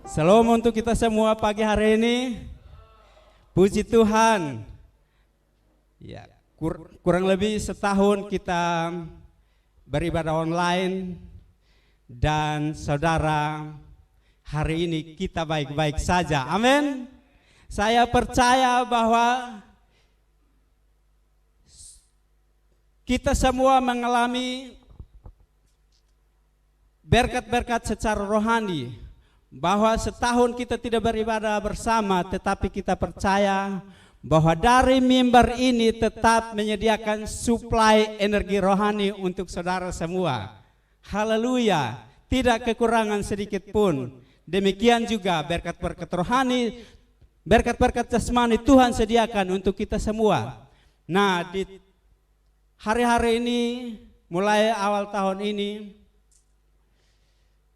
Shalom untuk kita semua pagi hari ini. Puji Tuhan. Ya, kurang lebih setahun kita beribadah online dan saudara, hari ini kita baik-baik saja. Amin. Saya percaya bahwa kita semua mengalami berkat-berkat secara rohani. Bahwa setahun kita tidak beribadah bersama, tetapi kita percaya bahwa dari mimbar ini tetap menyediakan suplai energi rohani untuk saudara semua. Haleluya, tidak kekurangan sedikit pun. Demikian juga berkat-berkat rohani, berkat-berkat jasmani Tuhan sediakan untuk kita semua. Nah, di hari-hari ini, mulai awal tahun ini,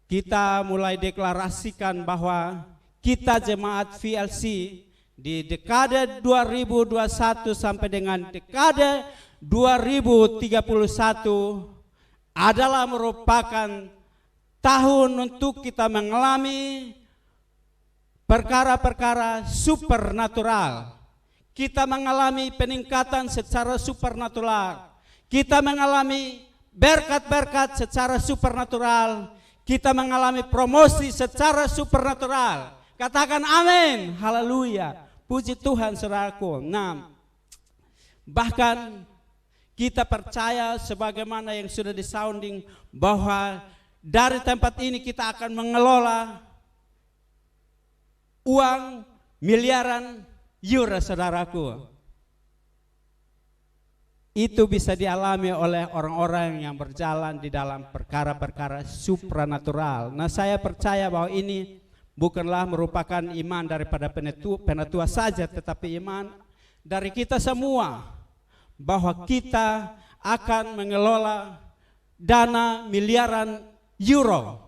kita mulai deklarasikan bahwa kita jemaat VLC di dekade 2021 sampai dengan dekade 2031 adalah merupakan tahun untuk kita mengalami perkara-perkara supernatural. Kita mengalami peningkatan secara supernatural. Kita mengalami berkat-berkat secara supernatural. Kita mengalami promosi secara supernatural. Katakan amin. Haleluya. Puji Tuhan saudaraku. Nah, bahkan kita percaya sebagaimana yang sudah disounding bahwa dari tempat ini kita akan mengelola uang miliaran euro saudaraku. Itu bisa dialami oleh orang-orang yang berjalan di dalam perkara-perkara supranatural. Nah, saya percaya bahwa ini bukanlah merupakan iman daripada penatua saja, tetapi iman dari kita semua bahwa kita akan mengelola dana miliaran euro.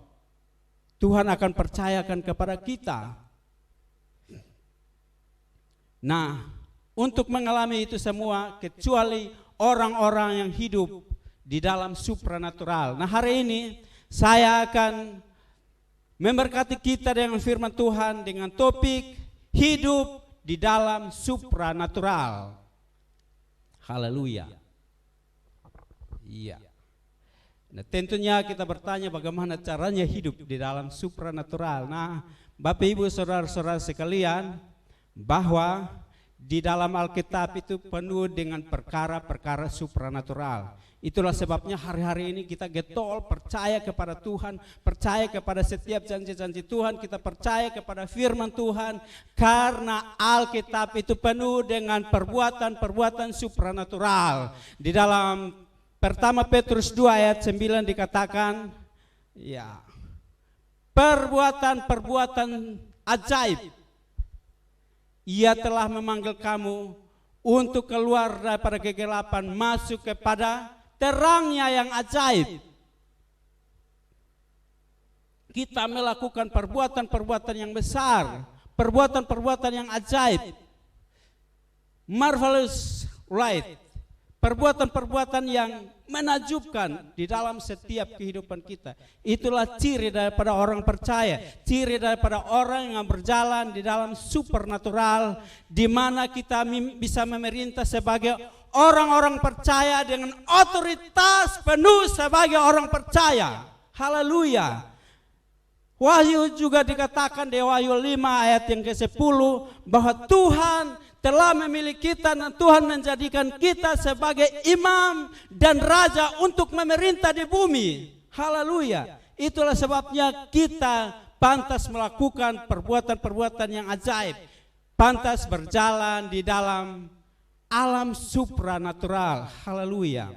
Tuhan akan percayakan kepada kita. Nah, untuk mengalami itu semua kecuali orang-orang yang hidup di dalam supranatural. Nah, hari ini saya akan memberkati kita dengan firman Tuhan dengan topik hidup di dalam supranatural. Haleluya. Iya. Nah, tentunya kita bertanya bagaimana caranya hidup di dalam supranatural. Nah, Bapak Ibu saudara-saudara sekalian, bahwa di dalam Alkitab itu penuh dengan perkara-perkara supranatural. Itulah sebabnya hari-hari ini kita getol percaya kepada Tuhan, percaya kepada setiap janji-janji Tuhan, kita percaya kepada firman Tuhan, karena Alkitab itu penuh dengan perbuatan-perbuatan supranatural. Di dalam pertama Petrus 2 ayat 9 dikatakan, ya, perbuatan-perbuatan ajaib. Ia telah memanggil kamu untuk keluar daripada kegelapan masuk kepada terangnya yang ajaib. Kita melakukan perbuatan-perbuatan yang besar, perbuatan-perbuatan yang ajaib, marvelous light, perbuatan-perbuatan yang menakjubkan di dalam setiap kehidupan kita. Itulah ciri daripada orang percaya, ciri daripada orang yang berjalan di dalam supernatural, di mana kita bisa memerintah sebagai orang-orang percaya dengan otoritas penuh sebagai orang percaya. Haleluya. Wahyu juga dikatakan di Wahyu 5 ayat yang ke-10 bahwa Tuhan telah memilih kita dan Tuhan menjadikan kita sebagai imam dan raja untuk memerintah di bumi. Haleluya. Itulah sebabnya kita pantas melakukan perbuatan-perbuatan yang ajaib. Pantas berjalan di dalam alam supranatural. Haleluya.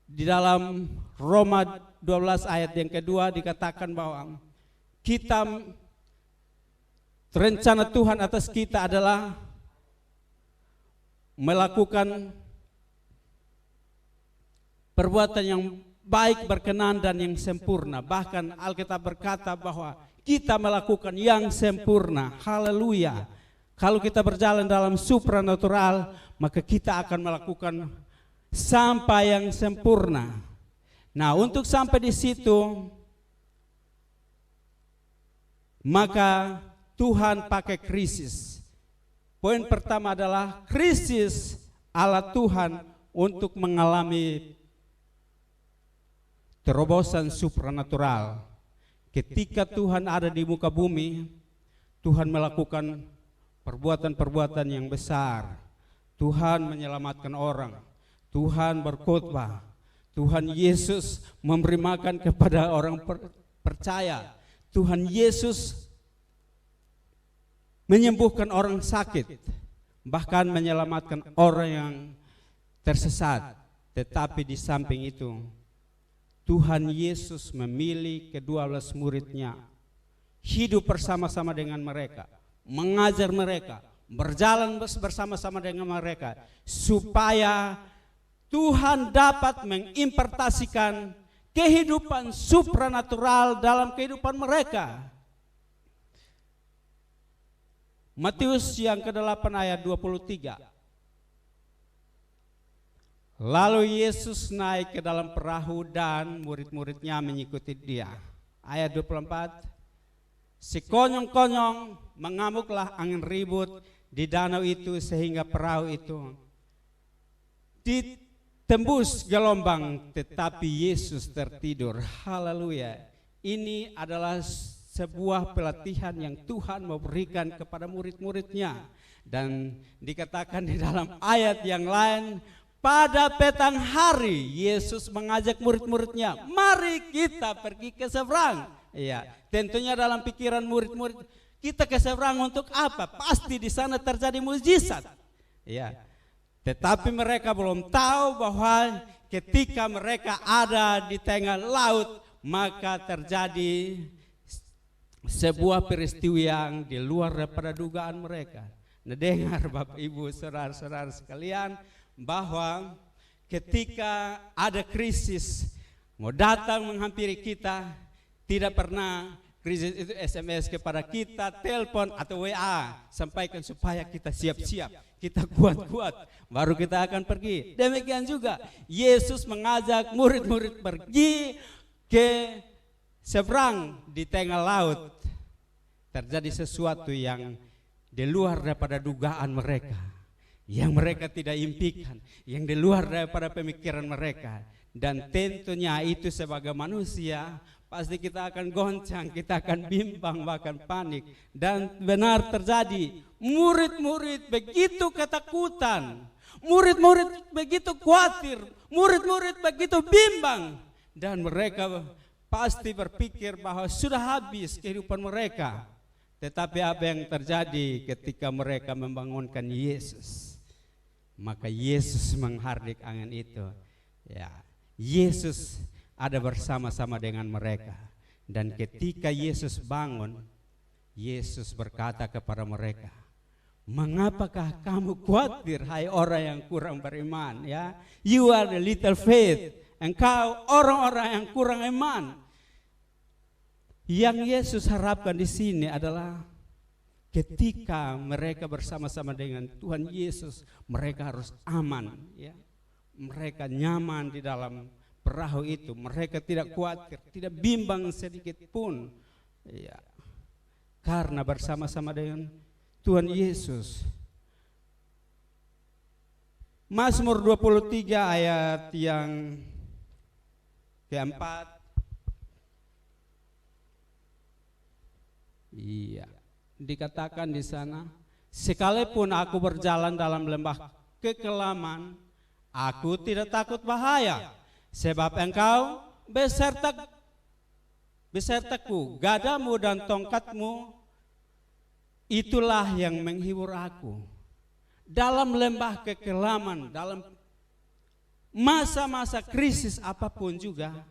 Di dalam Roma 12 ayat yang kedua dikatakan bahwa kita, rencana Tuhan atas kita adalah melakukan perbuatan yang baik, berkenan dan yang sempurna. Bahkan Alkitab berkata bahwa kita melakukan yang sempurna. Haleluya. Kalau kita berjalan dalam supranatural, maka kita akan melakukan sampai yang sempurna. Nah, untuk sampai di situ Maka Tuhan pakai krisis. Poin pertama adalah krisis ala Tuhan untuk mengalami terobosan supranatural. Ketika Tuhan ada di muka bumi, Tuhan melakukan perbuatan-perbuatan yang besar. Tuhan menyelamatkan orang, Tuhan berkhotbah, Tuhan Yesus memberi makan kepada orang percaya, Tuhan Yesus menyembuhkan orang sakit, bahkan menyelamatkan orang yang tersesat. Tetapi di samping itu, Tuhan Yesus memilih ke-12 muridnya, hidup bersama-sama dengan mereka, mengajar mereka, berjalan bersama-sama dengan mereka, supaya Tuhan dapat mengimpartasikan kehidupan supranatural dalam kehidupan mereka. Matius yang ke-8 ayat 23. Lalu Yesus naik ke dalam perahu dan murid-muridnya mengikuti dia. Ayat 24. Sekonyong-konyong mengamuklah angin ribut di danau itu sehingga perahu itu ditembus gelombang, tetapi Yesus tertidur. Haleluya. Ini adalah sebuah pelatihan yang Tuhan mau berikan kepada murid-muridnya. Dan dikatakan di dalam ayat yang lain, pada petang hari Yesus mengajak murid-muridnya, mari kita pergi ke seberang. Iya, tentunya dalam pikiran murid-murid, kita ke seberang untuk apa? Pasti di sana terjadi mukjizat. Iya. Tetapi mereka belum tahu bahwa ketika mereka ada di tengah laut, maka terjadi sebuah peristiwa yang di luar daripada dugaan mereka. Nah, dengar Bapak Ibu, saudara-saudara sekalian, bahwa ketika ada krisis mau datang menghampiri kita, tidak pernah krisis itu SMS kepada kita, telepon atau WA, sampaikan supaya kita siap-siap, kita kuat-kuat, baru kita akan pergi. Demikian juga Yesus mengajak murid-murid pergi ke seberang di tengah laut. Terjadi sesuatu yang di luar daripada dugaan mereka, yang mereka tidak impikan, yang di luar daripada pemikiran mereka. Dan tentunya itu sebagai manusia pasti kita akan goncang, kita akan bimbang, bahkan panik. Dan benar terjadi, murid-murid begitu ketakutan, murid-murid begitu khawatir, murid-murid begitu bimbang. Dan mereka pasti berpikir bahwa sudah habis kehidupan mereka. Tetapi apa yang terjadi ketika mereka membangunkan Yesus? Maka Yesus menghardik angin itu. Ya, Yesus ada bersama-sama dengan mereka. Dan ketika Yesus bangun, Yesus berkata kepada mereka, mengapakah kamu khawatir, hai orang yang kurang beriman? Ya, you are the little faith. Engkau orang-orang yang kurang iman. Yang Yesus harapkan di sini adalah ketika mereka bersama-sama dengan Tuhan Yesus, mereka harus aman, ya. Mereka nyaman di dalam perahu itu, mereka tidak khawatir, tidak bimbang sedikit pun, ya. Karena bersama-sama dengan Tuhan Yesus. Mazmur 23 ayat yang keempat. Iya, dikatakan di sana, sekalipun aku berjalan dalam lembah kekelaman, aku tidak takut bahaya, sebab engkau besertaku, gadamu dan tongkatmu, itulah yang menghibur aku. Dalam lembah kekelaman, dalam masa-masa krisis apapun juga,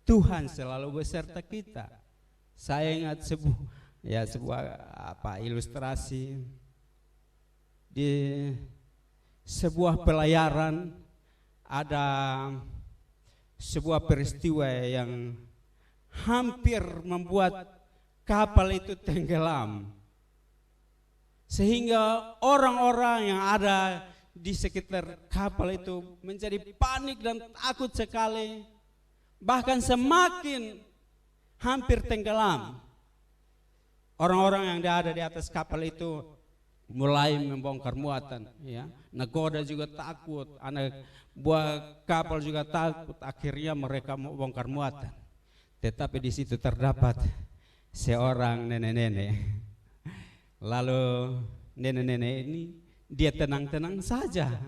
Tuhan selalu beserta kita. Saya ingat sebuah ilustrasi di sebuah pelayaran, ada sebuah peristiwa yang hampir membuat kapal itu tenggelam, sehingga orang-orang yang ada di sekitar kapal itu menjadi panik dan takut sekali, bahkan semakin hampir tenggelam. orang-orang yang ada di atas kapal itu mulai membongkar muatan, ya. Nakoda juga takut, anak buah kapal juga takut. Akhirnya mereka membongkar muatan. Tetapi di situ terdapat seorang nenek-nenek. Lalu nenek-nenek ini dia tenang-tenang saja.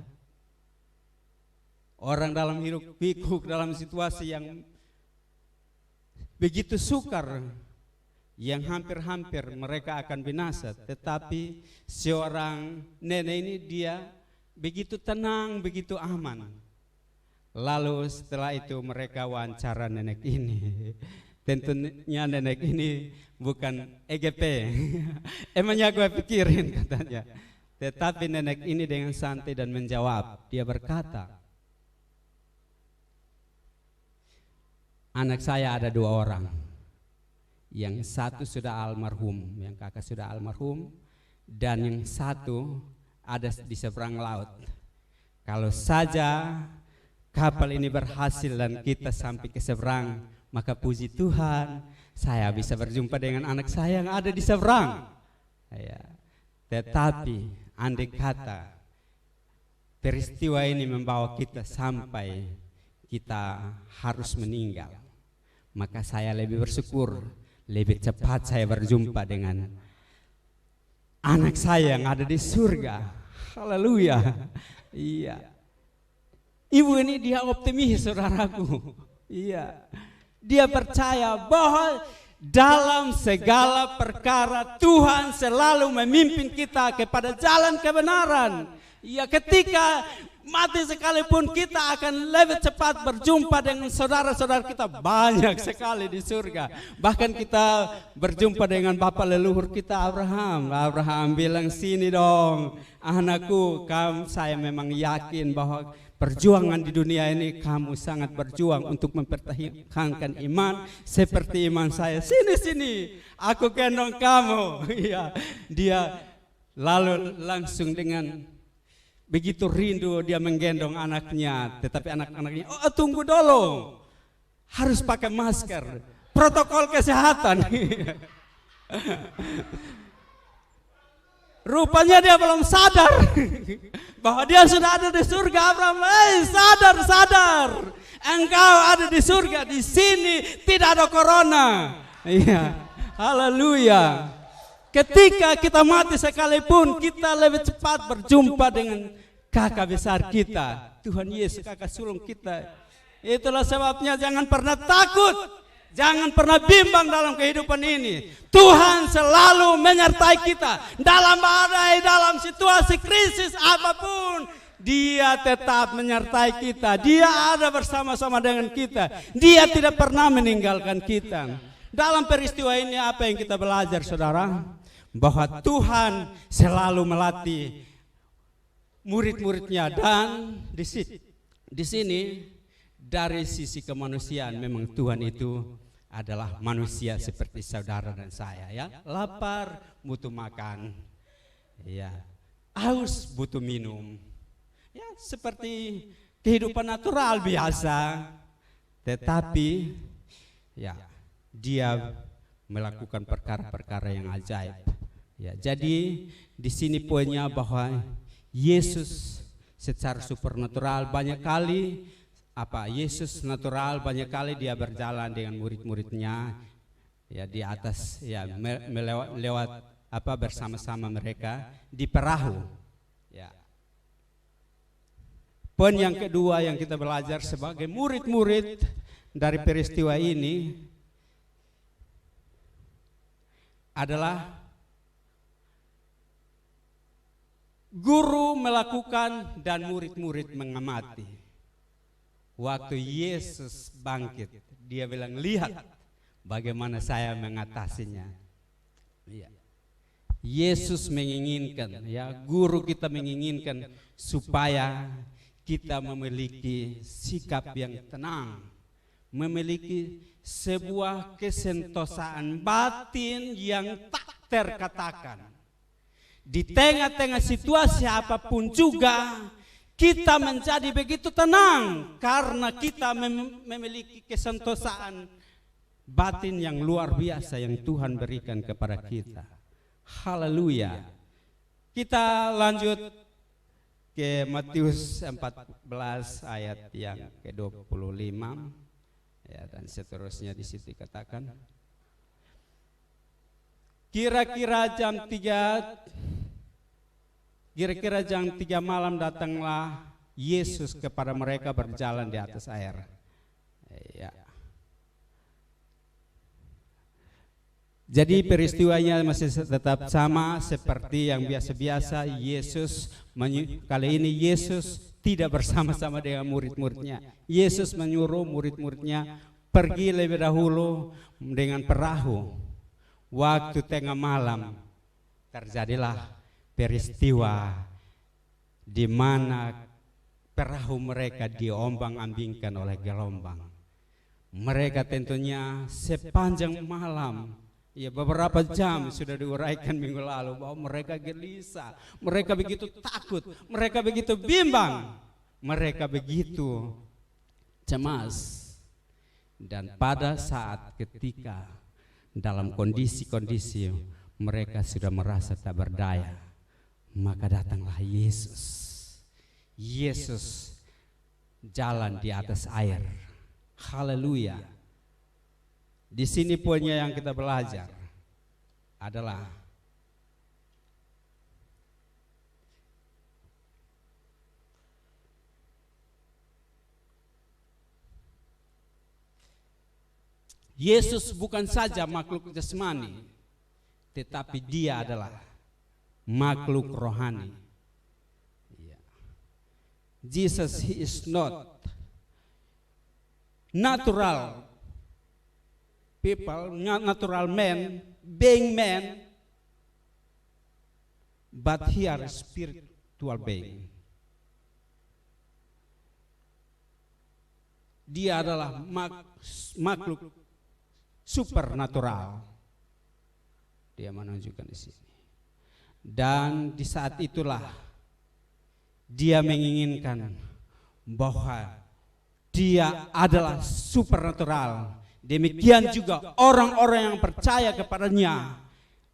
Orang dalam hidup pikuk dalam situasi yang begitu sukar, yang hampir-hampir mereka akan binasa, tetapi seorang nenek ini dia begitu tenang, begitu aman. Lalu setelah itu mereka wawancara nenek ini. Tentunya nenek ini bukan EGP. Emangnya gue pikirin, katanya. Tetapi nenek ini dengan santai dan menjawab. Dia berkata, anak saya ada 2 orang. Yang satu sudah almarhum, yang kakak sudah almarhum, dan yang satu ada di seberang laut. Kalau saja kapal ini berhasil dan kita sampai ke seberang, maka puji Tuhan, saya bisa berjumpa dengan anak saya yang ada di seberang. Ya. Tetapi andai kata peristiwa ini membawa kita sampai kita harus meninggal, maka saya lebih bersyukur, lebih cepat saya berjumpa dengan anak saya yang ada di surga. Haleluya. Iya. Ibu ini dia optimis, saudaraku. Iya. Dia percaya bahwa dalam segala perkara Tuhan selalu memimpin kita kepada jalan kebenaran. Ya, ketika mati sekalipun kita akan lebih cepat berjumpa dengan saudara-saudara kita banyak sekali di surga. Bahkan kita berjumpa dengan bapak leluhur kita Abraham. Abraham bilang, sini dong anakku, saya memang yakin bahwa perjuangan di dunia ini kamu sangat berjuang untuk mempertahankan iman seperti iman saya. Sini, aku gendong kamu. Iya, dia lalu langsung dengan begitu rindu dia menggendong anaknya. Tetapi anak-anaknya, oh tunggu dulu, harus pakai masker, protokol kesehatan. Rupanya dia belum sadar bahwa dia sudah ada di surga. Abraham, sadar, engkau ada di surga. Di sini tidak ada corona. Iya, haleluya. Ketika kita mati sekalipun, kita lebih cepat berjumpa dengan kakak besar kita, Tuhan Yesus, kakak sulung kita. Itulah sebabnya jangan pernah takut. Jangan pernah bimbang dalam kehidupan ini. Tuhan selalu menyertai kita dalam badai, dalam situasi krisis apapun. Dia tetap menyertai kita. Dia ada bersama-sama dengan kita. Dia tidak pernah meninggalkan kita. Dalam peristiwa ini apa yang kita belajar, saudara? Bahwa Tuhan selalu melatih murid-muridnya. Dan di sini dari sisi kemanusiaan memang Tuhan itu adalah manusia seperti saudara dan saya, ya. Lapar butuh makan, ya. Haus butuh minum, ya, seperti kehidupan natural biasa. Tetapi ya, dia melakukan perkara-perkara yang ajaib, ya. Jadi di sini poinnya bahwa Yesus secara supernatural banyak kali Yesus natural banyak kali dia berjalan dengan murid-muridnya, ya, di atas, ya, lewat bersama-sama mereka di perahu, ya. Poin yang kedua yang kita belajar sebagai murid-murid dari peristiwa ini adalah guru melakukan dan murid-murid mengamati. Waktu Yesus bangkit, dia bilang, lihat bagaimana saya mengatasinya. Ya. Yesus menginginkan, ya, guru kita menginginkan supaya kita memiliki sikap yang tenang, memiliki sebuah kesentosaan batin yang tak terkatakan. Di tengah-tengah situasi apapun juga kita menjadi begitu tenang karena kita memiliki kesentosaan batin yang luar biasa yang Tuhan berikan kepada kita. Haleluya. Kita lanjut ke Matius 14 ayat yang ke-25 ya, dan seterusnya. Di situ dikatakan kira-kira jam 3 malam datanglah Yesus kepada mereka berjalan di atas air. Ya. Jadi peristiwanya masih tetap sama seperti yang biasa-biasa. Kali ini Yesus tidak bersama-sama dengan murid-muridnya. Yesus menyuruh murid-muridnya pergi lebih dahulu dengan perahu. Waktu tengah malam terjadilah peristiwa di mana perahu mereka diombang-ambingkan oleh gelombang. Mereka tentunya sepanjang malam, ya beberapa jam sudah diuraikan minggu lalu, bahwa mereka gelisah, mereka begitu takut, mereka begitu bimbang, mereka begitu cemas. Dan pada saat ketika dalam kondisi-kondisi mereka sudah merasa tak berdaya, maka datanglah Yesus. Yesus jalan di atas air. Haleluya. Di sini poinnya yang kita belajar adalah Yesus bukan saja makhluk jasmani, tetapi dia adalah makhluk rohani. Jesus, he is not natural people, not natural man, being man, but he are spiritual being. Dia adalah makhluk supernatural. Dia menunjukkan di sini. Dan di saat itulah dia menginginkan bahwa dia adalah supernatural. Demikian juga orang-orang yang percaya kepadanya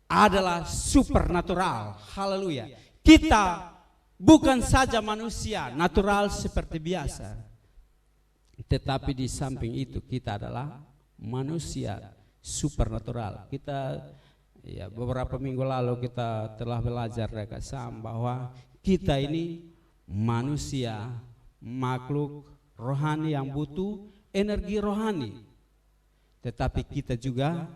adalah supernatural. Haleluya. Kita bukan saja manusia natural seperti biasa, tetapi di samping itu kita adalah manusia supernatural. Kita ya beberapa minggu lalu kita telah belajar rekasam bahwa kita ini manusia, makhluk rohani yang butuh energi rohani. Tetapi kita juga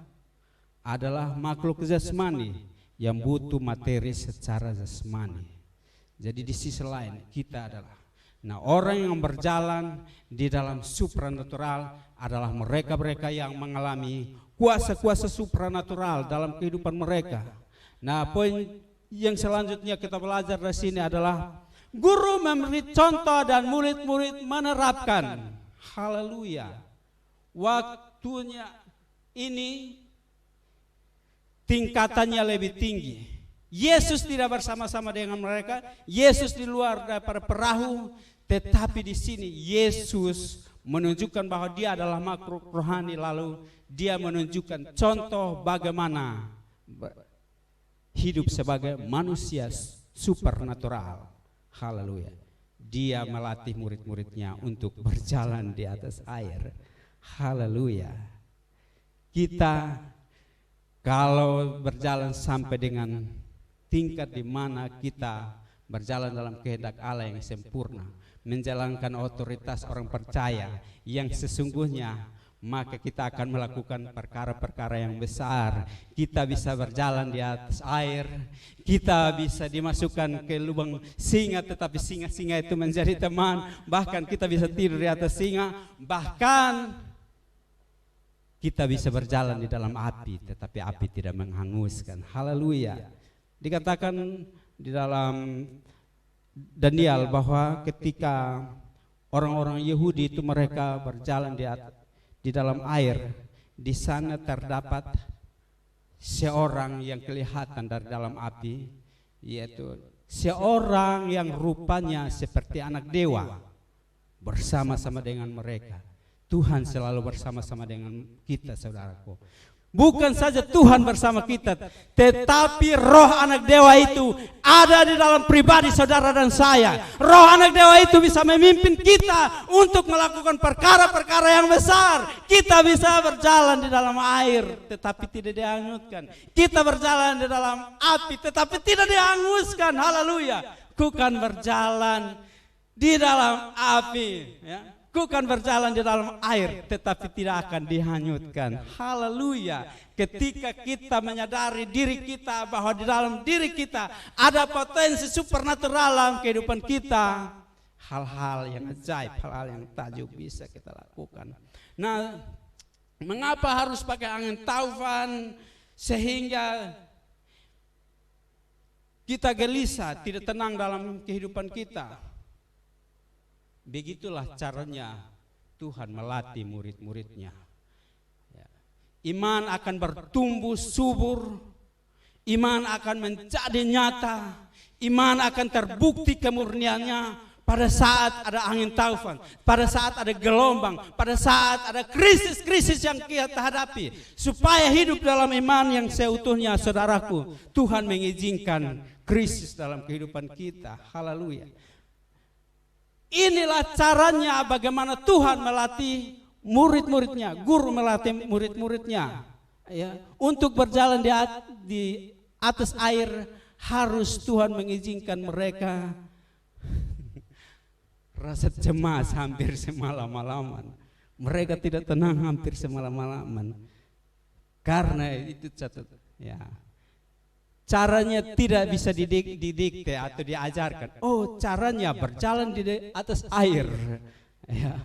adalah makhluk jasmani yang butuh materi secara jasmani. Jadi di sisi lain kita adalah, nah orang yang berjalan di dalam supranatural adalah mereka-mereka yang mengalami kuasa-kuasa supranatural dalam kehidupan mereka. Nah poin yang selanjutnya kita belajar dari sini adalah guru memberi contoh dan murid-murid menerapkan. Haleluya. Waktunya ini tingkatannya lebih tinggi. Yesus tidak bersama-sama dengan mereka. Yesus di luar daripada perahu. Tetapi di sini Yesus menunjukkan bahwa dia adalah makhluk rohani. Lalu dia menunjukkan contoh bagaimana hidup sebagai manusia supernatural. Haleluya. Dia melatih murid-muridnya untuk berjalan di atas air. Haleluya. Kita kalau berjalan sampai dengan tingkat di mana kita berjalan dalam kehendak Allah yang sempurna, menjalankan otoritas orang percaya yang sesungguhnya, maka kita akan melakukan perkara-perkara yang besar. Kita bisa berjalan di atas air, kita bisa dimasukkan ke lubang singa, tetapi singa-singa itu menjadi teman. Bahkan kita bisa tidur di atas singa, bahkan kita bisa berjalan di dalam api, tetapi api tidak menghanguskan. Haleluya. Dikatakan di dalam Daniel bahwa ketika orang-orang Yahudi itu mereka berjalan di dalam air, di sana terdapat seorang yang kelihatan dari dalam api, yaitu seorang yang rupanya seperti anak dewa bersama-sama dengan mereka. Tuhan selalu bersama-sama dengan kita, saudaraku. Bukan saja Tuhan bersama kita, tetapi roh anak dewa itu ada di dalam pribadi saudara dan saya. Roh anak dewa itu bisa memimpin kita untuk melakukan perkara-perkara yang besar. Kita bisa berjalan di dalam air tetapi tidak dihanyutkan. Kita berjalan di dalam api tetapi tidak dihanguskan. Haleluya. Ku kan berjalan di dalam api, ya. Ku kan berjalan di dalam air tetapi tidak akan dihanyutkan. Haleluya. Ketika kita menyadari diri kita bahwa di dalam diri kita ada potensi supernatural dalam kehidupan kita, hal-hal yang ajaib, hal-hal yang takjub bisa kita lakukan. Nah, mengapa harus pakai angin taufan sehingga kita gelisah, tidak tenang dalam kehidupan kita? Begitulah caranya Tuhan melatih murid-muridnya. Iman akan bertumbuh subur, iman akan menjadi nyata, iman akan terbukti kemurniannya pada saat ada angin taufan, pada saat ada gelombang, pada saat ada krisis-krisis yang kita hadapi. Supaya hidup dalam iman yang seutuhnya, saudaraku, Tuhan mengizinkan krisis dalam kehidupan kita. Haleluya. Inilah caranya bagaimana Tuhan melatih murid-muridnya, guru melatih murid-muridnya, ya, untuk berjalan di atas air. Harus Tuhan mengizinkan mereka rasa cemas hampir semalam-malaman. Mereka tidak tenang hampir semalam-malaman. Karena itu satu, ya. Caranya tidak bisa didikte atau diajarkan. Oh, caranya berjalan di atas air. Ya.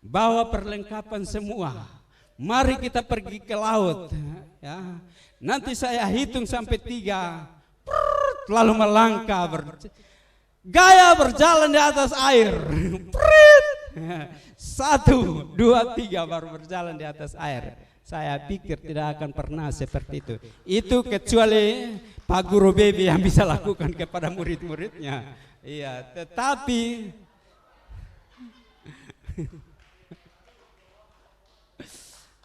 Bawa perlengkapan semua. Mari kita pergi ke laut. Ya. Nanti saya hitung sampai 3. Lalu melangkah. Gaya berjalan di atas air. 1, 2, 3 baru berjalan di atas air. Saya pikir tidak akan pernah seperti itu. Itu kecuali Pak Guru Baby yang bisa lakukan kepada murid-muridnya. Iya,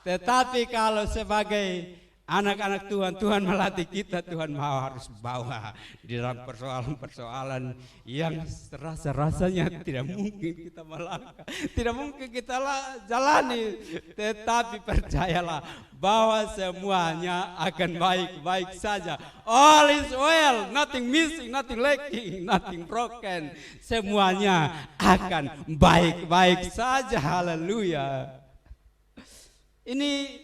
tetapi kalau sebagai anak-anak Tuhan, Tuhan melatih kita, Tuhan harus bawa di dalam persoalan-persoalan yang rasanya tidak mungkin kita melangkah, tidak mungkin kita jalani. Tetapi percayalah bahwa semuanya akan baik-baik saja. All is well, nothing missing, nothing lacking, nothing broken. Semuanya akan baik-baik saja. Haleluya. Ini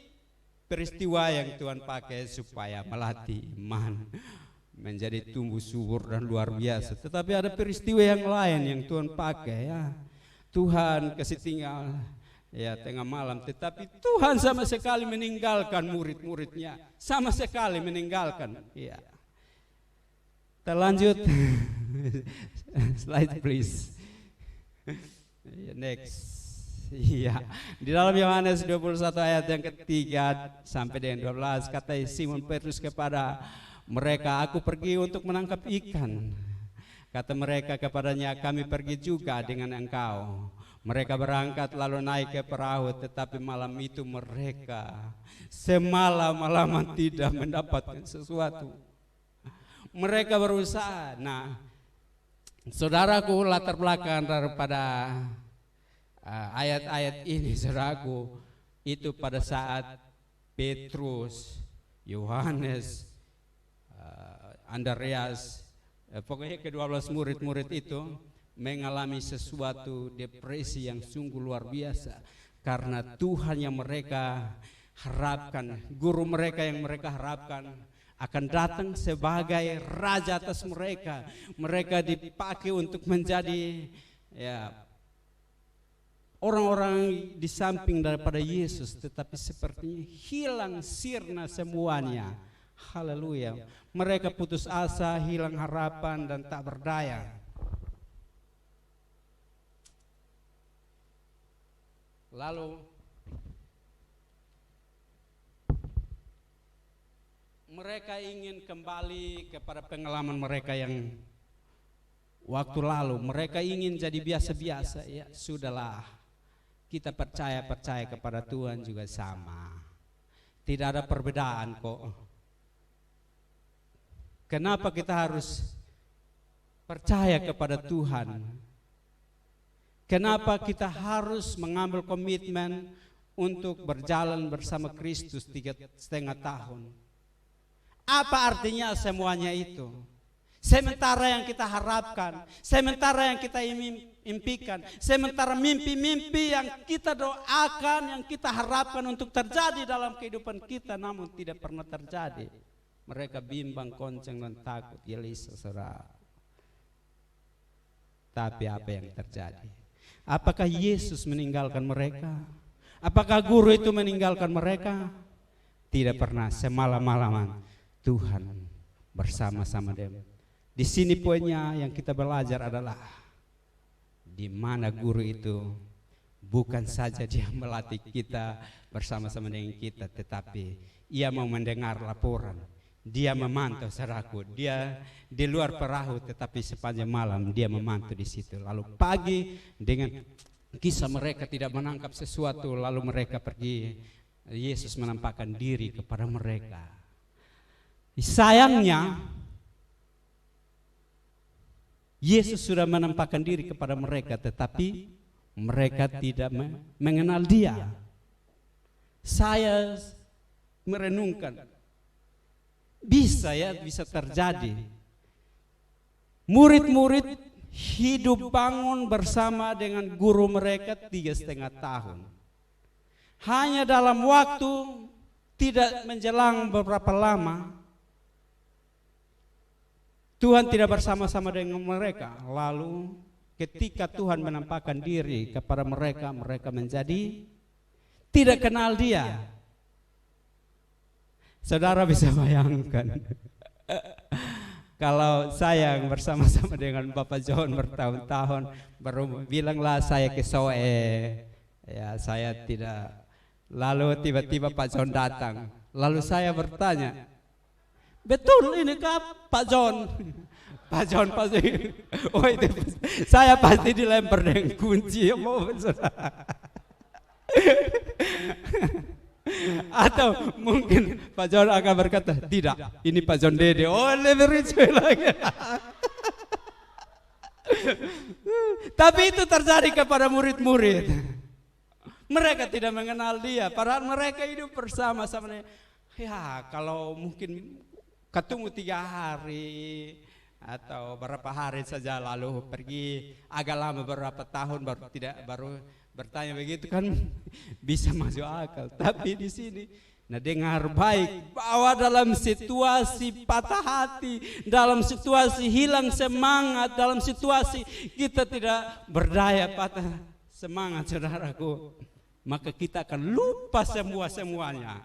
peristiwa yang Tuhan pakai supaya melatih iman menjadi tumbuh subur dan luar biasa. Tetapi ada peristiwa yang lain yang Tuhan pakai, ya. Tuhan kasih tinggal, ya, tengah malam, tetapi Tuhan sama sekali meninggalkan murid-muridnya, sama sekali meninggalkan. Ya. Kita lanjut. Slide please. Next. Iya, di dalam Yohanes 21 ayat yang ketiga sampai dengan 12 kata Simon Petrus kepada mereka, aku pergi untuk menangkap ikan. Kata mereka kepadanya, kami pergi juga dengan engkau. Mereka berangkat lalu naik ke perahu, tetapi malam itu mereka semalam-malaman tidak mendapatkan sesuatu. Mereka berusaha. Nah, saudaraku, latar belakang daripada ayat-ayat ini, saudaraku, itu pada saat Petrus, Yohanes, Andreas, pokoknya ke-12 murid-murid itu mengalami sesuatu depresi yang sungguh luar biasa. Karena Tuhan yang mereka harapkan, guru mereka yang mereka harapkan akan datang sebagai raja atas mereka. Mereka dipakai untuk menjadi, ya, orang-orang di samping daripada Yesus, tetapi sepertinya hilang sirna semuanya. Haleluya. Mereka putus asa, hilang harapan dan tak berdaya. Lalu mereka ingin kembali kepada pengalaman mereka yang waktu lalu. Mereka ingin jadi biasa-biasa, ya sudahlah. kita percaya kepada Tuhan juga sama. Tidak ada perbedaan kok. Kenapa kita harus percaya kepada Tuhan? Kenapa kita harus mengambil komitmen untuk berjalan bersama Kristus 3,5 tahun? Apa artinya semuanya itu? Sementara yang kita harapkan, sementara yang kita impikan, sementara mimpi-mimpi yang kita doakan, yang kita harapkan untuk terjadi dalam kehidupan kita, namun tidak pernah terjadi. Mereka bimbang, goncang dan takut, gelisah, saudara. Tapi apa yang terjadi? Apakah Yesus meninggalkan mereka? Apakah guru itu meninggalkan mereka? Tidak pernah. Semalam-malaman Tuhan bersama-sama dia. Di sini poinnya yang kita belajar adalah di mana guru itu bukan saja dia melatih kita bersama-sama dengan kita, tetapi ia mau mendengar laporan. Dia memantau, saudaraku. Dia di luar perahu, tetapi sepanjang malam dia memantau di situ. Lalu pagi dengan kisah mereka tidak menangkap sesuatu, lalu mereka pergi. Yesus menampakkan diri kepada mereka. Sayangnya Yesus sudah menampakkan diri kepada mereka, tetapi mereka tidak mengenal Dia. Saya merenungkan, bisa terjadi. Murid-murid hidup bangun bersama dengan guru mereka 3,5 tahun. Hanya dalam waktu tidak menjelang beberapa lama, Tuhan tidak bersama-sama dengan mereka. Lalu ketika Tuhan menampakkan diri kepada mereka, mereka menjadi tidak kenal Dia. Saudara bisa bayangkan kalau saya bersama-sama dengan Bapak John bertahun-tahun, baru bilanglah saya ke Soe, ya saya tidak. Lalu tiba-tiba Pak John datang. Lalu saya bertanya, betul ini kah Pak John? Pak John pasti, oh itu saya pasti dilempar dengan kunci. Atau mungkin Pak John akan berkata, tidak, ini Pak John Dede. Oh, lebih ritual lagi. Tapi itu terjadi kepada murid-murid. Mereka tidak mengenal Dia, padahal mereka hidup bersama-sama. Ya, kalau mungkin ketemu 3 hari atau berapa hari saja, lalu pergi agak lama beberapa tahun baru bertanya begitu kan bisa masuk akal. Tapi di sini, nah dengar baik bahwa dalam situasi patah hati, dalam situasi hilang semangat, dalam situasi kita tidak berdaya, patah semangat, saudaraku, maka kita akan lupa semuanya.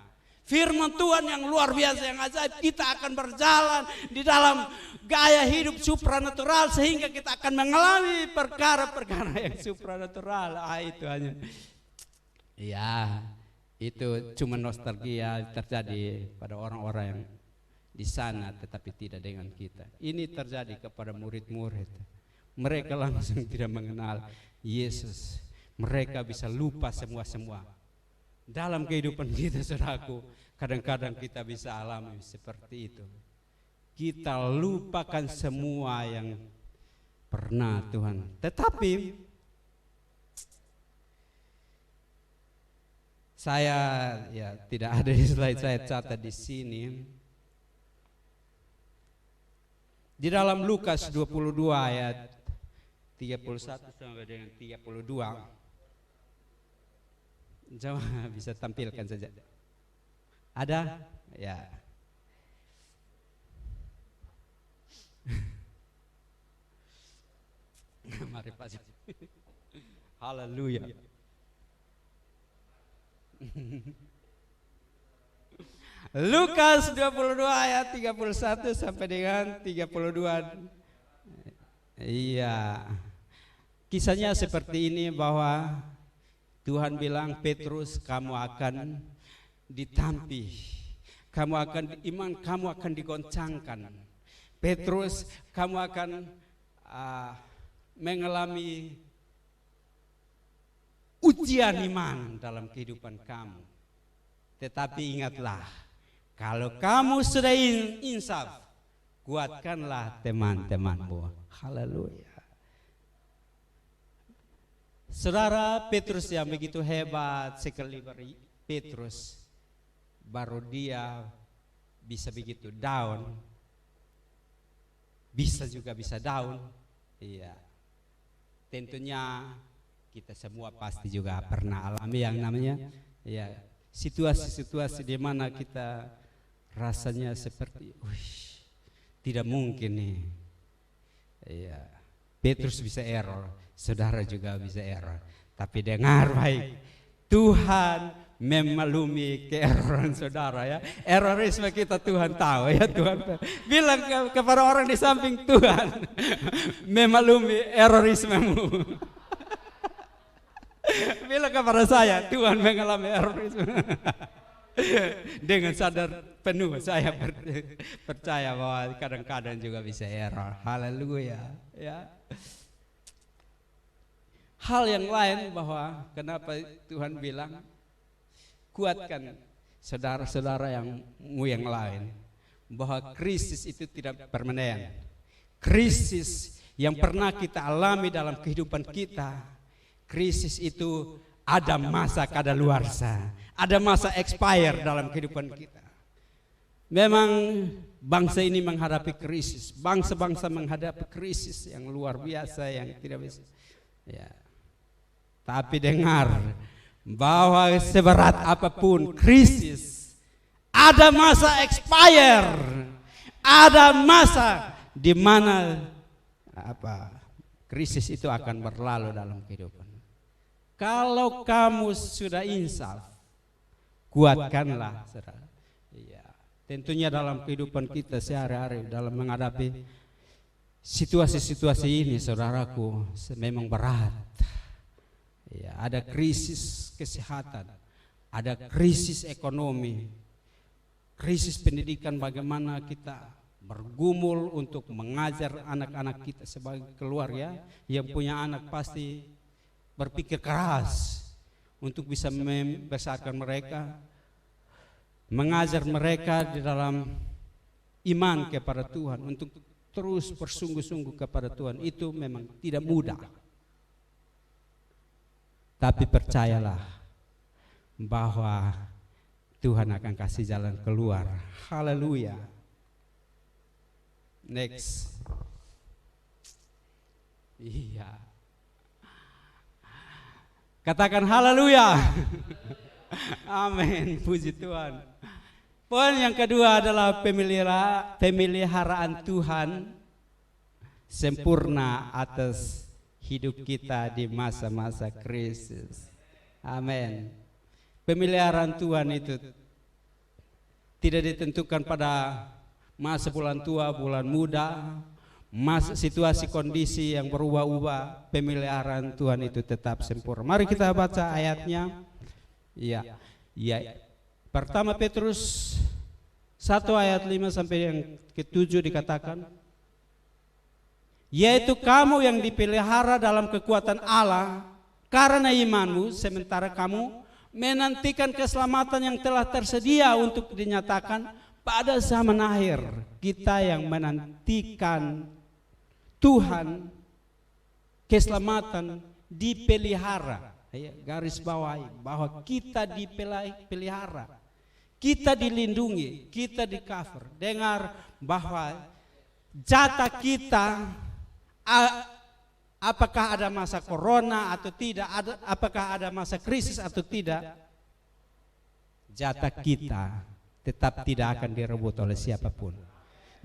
Firman Tuhan yang luar biasa, yang ajaib, kita akan berjalan di dalam gaya hidup supranatural sehingga kita akan mengalami perkara-perkara yang supranatural. Itu hanya, ya itu cuma nostalgia terjadi pada orang-orang yang di sana, tetapi tidak dengan kita. Ini terjadi kepada murid-murid. Mereka langsung tidak mengenal Yesus. Mereka bisa lupa semua. Dalam kehidupan kita, saudaraku, kadang-kadang kita bisa alami seperti itu. Kita lupakan semua yang pernah Tuhan. Tetapi saya tidak ada di slide, saya catat di sini. Di dalam Lukas 22 ayat 31 sampai dengan 32. Coba bisa tampilkan saja. Ada? Ya. Mari Pak. Haleluya. Lukas 22 ayat 31 sampai dengan 32. Iya. Kisahnya seperti ini, bahwa Tuhan bilang, Petrus, kamu akan ditampi, kamu akan iman, kamu akan digoncangkan. Petrus, kamu akan mengalami ujian iman dalam kehidupan kamu. Tetapi ingatlah, kalau kamu sudah insaf, kuatkanlah teman-temanmu. Haleluya. Saudara, Petrus yang begitu hebat sekali, Petrus baru dia bisa begitu down, bisa down. Iya, tentunya kita semua pasti juga pernah alami yang namanya ya situasi-situasi di mana kita rasanya seperti, tidak mungkin nih. Iya, Petrus bisa error, saudara juga bisa error. Tapi dengar baik, Tuhan memaklumi keeroran saudara ya. Errorisme kita Tuhan tahu ya. Tuhan bilang kepada orang di samping, Tuhan memaklumi errorismemu. Bilang kepada saya, Tuhan mengalami errorisme. Dengan sadar penuh saya percaya bahwa kadang-kadang juga bisa error. Haleluya ya. Hal yang lain bahwa kenapa Tuhan bilang kuatkan saudara-saudara yang lain, bahwa krisis itu tidak permanen. Krisis yang pernah kita alami dalam kehidupan kita, krisis itu ada masa kadaluarsa, ada masa expire dalam kehidupan kita. Memang bangsa ini menghadapi krisis, bangsa-bangsa menghadapi krisis yang luar biasa yang tidak bisa. Ya. Tapi dengar bahwa seberat apapun krisis, ada masa expire, ada masa di mana krisis itu akan berlalu dalam kehidupan. Kalau kamu sudah insaf, kuatkanlah, saudara. Iya, tentunya dalam kehidupan kita sehari-hari dalam menghadapi situasi-situasi ini, saudaraku, memang berat. Ya, ada krisis kesehatan, ada krisis ekonomi, krisis pendidikan, bagaimana kita bergumul untuk mengajar anak-anak kita sebagai keluarga yang punya anak pasti berpikir keras untuk bisa membesarkan mereka, mengajar mereka di dalam iman kepada Tuhan, untuk terus bersungguh-sungguh kepada Tuhan. Itu memang tidak mudah. Tapi percayalah bahwa Tuhan akan kasih jalan keluar. Haleluya. Next. Iya. Katakan haleluya. Amin. Puji Tuhan. Poin yang kedua adalah pemeliharaan Tuhan sempurna atas hidup kita di masa-masa krisis. Amin. Pemeliharaan Tuhan itu tidak ditentukan pada masa bulan tua, bulan muda, masa situasi kondisi yang berubah-ubah. Pemeliharaan Tuhan itu tetap sempurna. Mari kita baca ayatnya. Ya. Pertama Petrus 1 ayat 5 sampai yang ke-7 dikatakan, yaitu kamu yang dipelihara dalam kekuatan Allah karena imanmu, sementara kamu menantikan keselamatan yang telah tersedia untuk dinyatakan pada zaman akhir. Kita yang menantikan Tuhan, keselamatan dipelihara. Garis bawahi bahwa kita dipelihara, kita dilindungi, kita di cover. Dengar bahwa jatah kita, apakah ada masa corona atau tidak, apakah ada masa krisis atau tidak, jatah kita tetap tidak akan direbut oleh siapapun.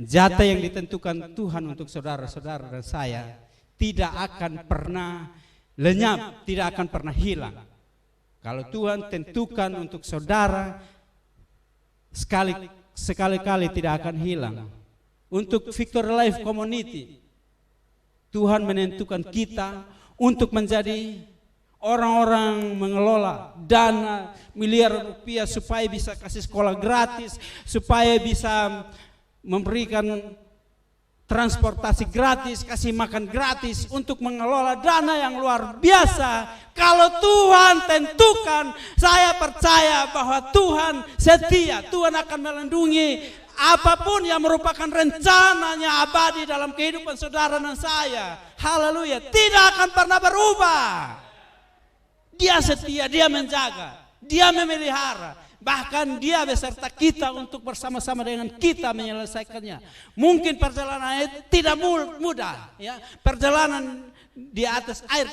Jatah yang ditentukan Tuhan untuk saudara-saudara dan saya tidak akan pernah lenyap, tidak akan pernah hilang. Kalau Tuhan tentukan untuk saudara, sekali-kali tidak akan hilang. Untuk Victory Life Community, Tuhan menentukan kita untuk menjadi orang-orang mengelola dana miliar rupiah supaya bisa kasih sekolah gratis, supaya bisa memberikan transportasi gratis, kasih makan gratis, untuk mengelola dana yang luar biasa. Kalau Tuhan tentukan, saya percaya bahwa Tuhan setia. Tuhan akan melindungi apapun yang merupakan rencananya abadi dalam kehidupan saudara dan saya. Haleluya, tidak akan pernah berubah. Dia setia, dia menjaga, dia memelihara. Bahkan dia beserta kita untuk bersama-sama dengan kita menyelesaikannya. Mungkin perjalanan itu tidak mudah, ya. Perjalanan di atas air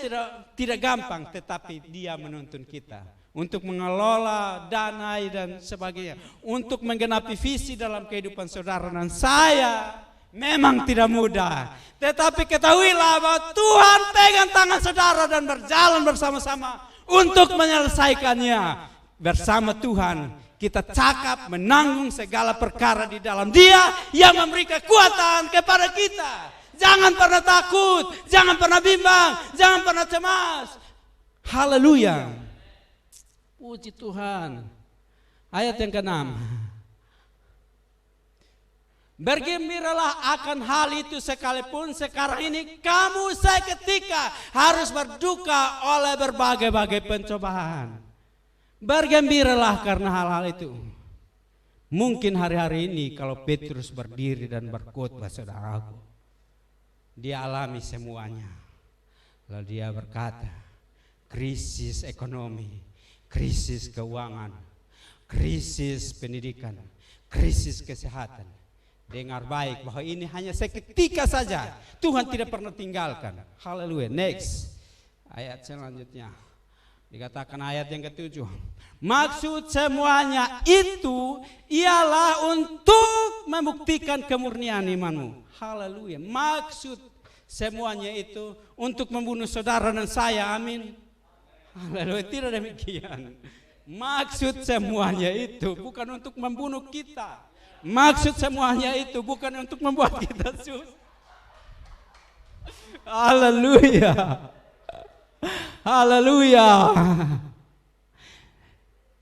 tidak gampang, tetapi dia menuntun kita untuk mengelola dana dan sebagainya, untuk menggenapi visi dalam kehidupan saudara dan saya. Memang tidak mudah, tetapi ketahuilah bahwa Tuhan pegang tangan saudara dan berjalan bersama-sama untuk menyelesaikannya. Bersama Tuhan kita cakap menanggung segala perkara di dalam Dia yang memberi kekuatan kepada kita. Jangan pernah takut, jangan pernah bimbang, jangan pernah cemas. Haleluya. Puji Tuhan. Ayat yang ke-6. Bergembiralah akan hal itu sekalipun sekarang ini kamu seketika harus berduka oleh berbagai-bagai pencobaan. Bergembiralah karena hal-hal itu. Mungkin hari-hari ini kalau Petrus berdiri dan berkhotbah, saudaraku, dia alami semuanya. Lalu dia berkata, krisis ekonomi, krisis keuangan, krisis pendidikan, krisis kesehatan. Dengar baik bahwa ini hanya seketika saja. Tuhan tidak pernah tinggalkan. Haleluya. Next. Ayat selanjutnya. Dikatakan ayat yang ke-7. Maksud semuanya itu ialah untuk membuktikan kemurnian imanmu. Haleluya. Maksud semuanya itu untuk membunuh saudara dan saya. Amin. Haleluya. Tidak demikian. Maksud semuanya itu bukan untuk membunuh kita. Maksud semuanya itu bukan untuk membuat kita susah. Haleluya. Haleluya.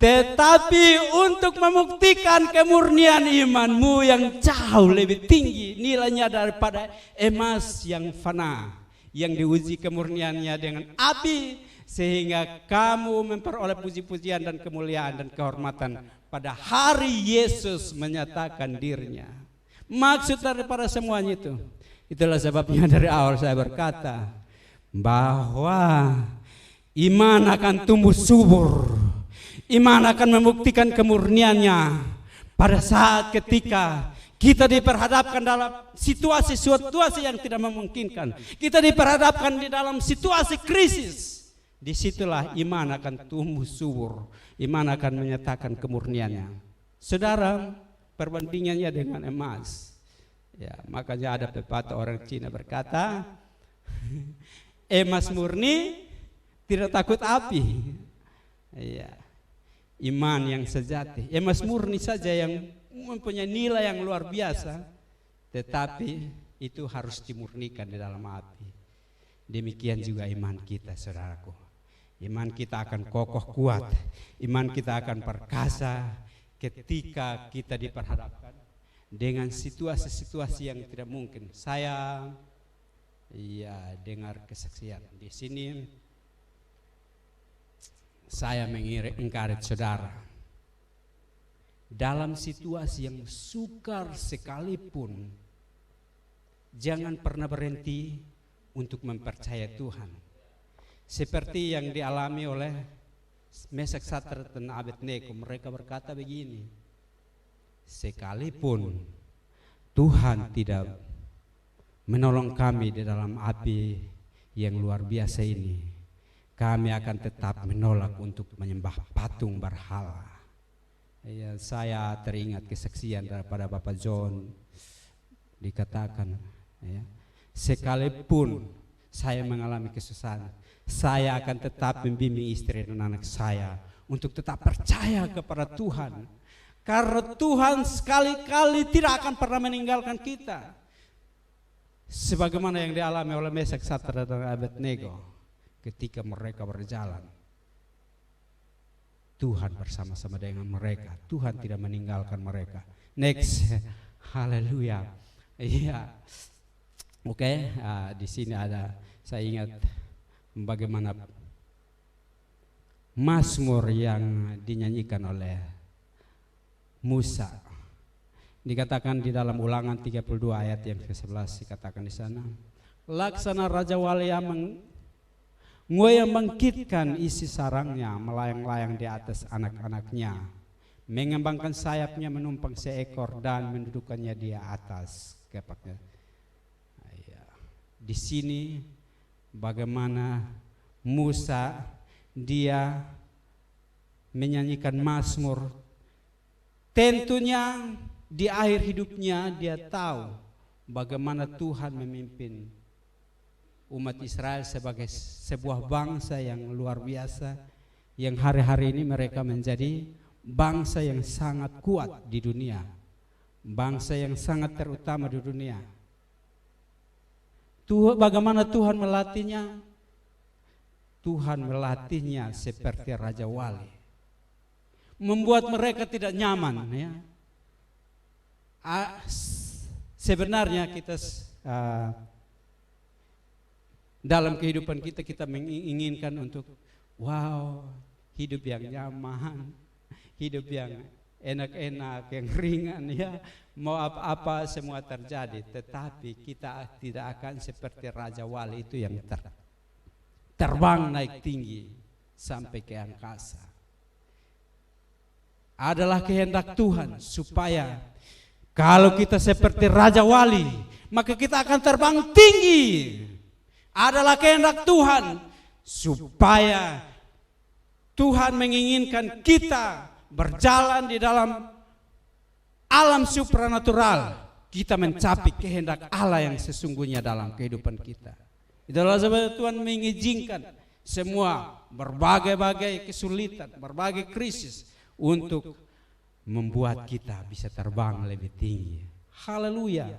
Tetapi untuk membuktikan kemurnian imanmu yang jauh lebih tinggi nilainya daripada emas yang fana, yang diuji kemurniannya dengan api, sehingga kamu memperoleh puji-pujian dan kemuliaan dan kehormatan pada hari Yesus menyatakan dirinya. Maksud daripada semuanya itu, itulah sebabnya dari awal saya berkata bahwa iman akan tumbuh subur. Iman akan membuktikan kemurniannya pada saat ketika kita diperhadapkan dalam situasi-situasi yang tidak memungkinkan. Kita diperhadapkan di dalam situasi krisis. Disitulah iman akan tumbuh subur. Iman akan menyatakan kemurniannya. Saudara, perbandingannya dengan emas. Ya, makanya ada pepatah orang Cina berkata, emas murni tidak takut api. Iya. Iman yang sejati, emas murni saja yang mempunyai nilai yang luar biasa, tetapi itu harus dimurnikan di dalam api. Demikian juga iman kita, saudaraku. Iman kita akan kokoh kuat, iman kita akan perkasa ketika kita diperhadapkan dengan situasi-situasi yang tidak mungkin. Saya dengar kesaksian di sini. Saya mengencourage saudara, dalam situasi yang sukar sekalipun, jangan pernah berhenti untuk mempercayai Tuhan. Seperti yang dialami oleh Mesak, Sadrak dan Abednego, mereka berkata begini, sekalipun Tuhan tidak menolong kami di dalam api yang luar biasa ini, kami akan tetap menolak untuk menyembah patung berhala. Ya, saya teringat kesaksian daripada Bapak John, dikatakan, ya, sekalipun saya mengalami kesusahan, saya akan tetap membimbing istri dan anak saya untuk tetap percaya kepada Tuhan, karena Tuhan sekali-kali tidak akan pernah meninggalkan kita, sebagaimana yang dialami oleh Mesak, Sadrak dan Abednego. Ketika mereka berjalan, Tuhan bersama-sama dengan mereka. Tuhan tidak meninggalkan mereka. Next, haleluya. Iya, Oke, di sini ada, saya ingat bagaimana Mazmur yang dinyanyikan oleh Musa. Dikatakan di dalam Ulangan 32 ayat yang ke-11, dikatakan di sana, laksana Raja Wali yang membangkitkan isi sarangnya, melayang-layang di atas anak-anaknya, mengembangkan sayapnya, menumpang seekor dan mendudukannya di atas kepaknya. Di sini bagaimana Musa dia menyanyikan Mazmur. Tentunya di akhir hidupnya dia tahu bagaimana Tuhan memimpin umat Israel sebagai sebuah bangsa yang luar biasa, yang hari-hari ini mereka menjadi bangsa yang sangat kuat di dunia, bangsa yang sangat terutama di dunia. Bagaimana Tuhan melatihnya? Tuhan melatihnya seperti Raja Wali, membuat mereka tidak nyaman. Ya. Sebenarnya kita dalam kehidupan kita menginginkan untuk hidup yang nyaman, hidup yang enak-enak, yang ringan, ya, mau apa-apa semua terjadi. Tetapi kita tidak akan seperti Raja Wali itu yang terbang naik tinggi sampai ke angkasa. Adalah kehendak Tuhan supaya kalau kita seperti Raja Wali, maka kita akan terbang tinggi. Adalah kehendak Tuhan supaya Tuhan menginginkan kita berjalan di dalam alam supranatural, kita mencapai kehendak Allah yang sesungguhnya dalam kehidupan kita. Itulah sebab Tuhan mengizinkan semua berbagai-bagai kesulitan, berbagai krisis untuk membuat kita bisa terbang lebih tinggi. Haleluya.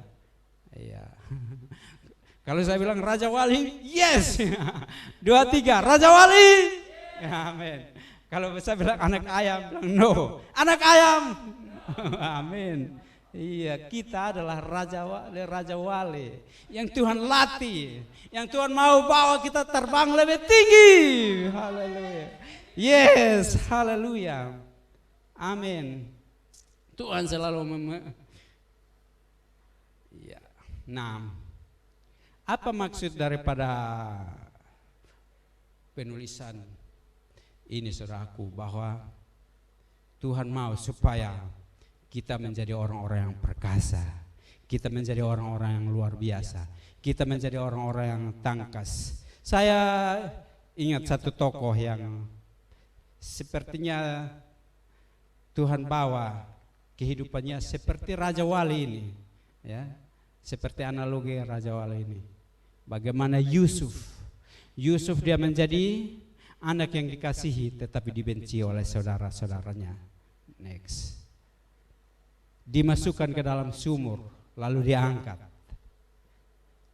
Ya. Kalau saya bilang Raja Wali, yes. 2, 3, Raja Wali. Amin. Kalau saya bilang anak ayam, bilang no, anak ayam. Amin. Iya, kita adalah Raja Wali yang Tuhan latih, yang Tuhan mau bawa kita terbang lebih tinggi. Haleluya. Yes, haleluya. Amin. Tuhan selalu ya. Nah, apa maksud daripada penulisan ini, saudaraku, bahwa Tuhan mau supaya kita menjadi orang-orang yang perkasa, kita menjadi orang-orang yang luar biasa, kita menjadi orang-orang yang tangkas. Saya ingat satu tokoh yang sepertinya Tuhan bawa kehidupannya seperti Raja Wali ini, ya, seperti analogi Raja Wali ini. Bagaimana Yusuf dia menjadi anak yang dikasihi tetapi dibenci oleh saudara-saudaranya. Next. Dimasukkan ke dalam sumur lalu diangkat.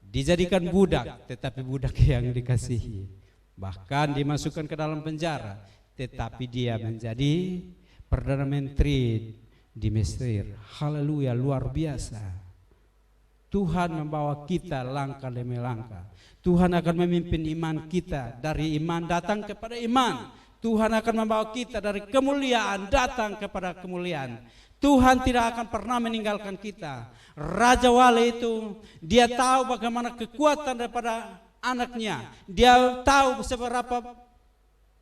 Dijadikan budak tetapi budak yang dikasihi. Bahkan dimasukkan ke dalam penjara tetapi dia menjadi Perdana Menteri di Mesir. Haleluya, luar biasa. Tuhan membawa kita langkah demi langkah. Tuhan akan memimpin iman kita, dari iman datang kepada iman. Tuhan akan membawa kita dari kemuliaan datang kepada kemuliaan. Tuhan tidak akan pernah meninggalkan kita. Raja Wali itu, dia tahu bagaimana kekuatan daripada anaknya. Dia tahu seberapa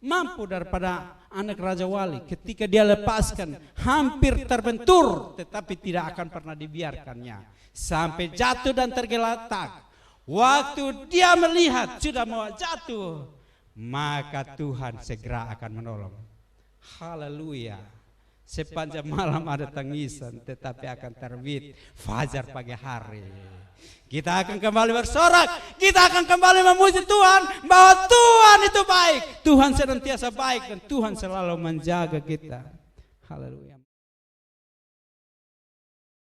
mampu daripada anak Raja Wali. Ketika dia lepaskan, hampir terbentur, tetapi tidak akan pernah dibiarkannya sampai jatuh dan tergeletak. Waktu dia melihat sudah mau jatuh, maka Tuhan segera akan menolong. Haleluya. Sepanjang malam ada tangisan, tetapi akan terbit fajar pagi hari. Kita akan kembali bersorak, kita akan kembali memuji Tuhan bahwa Tuhan itu baik. Tuhan senantiasa baik dan Tuhan selalu menjaga kita. Haleluya.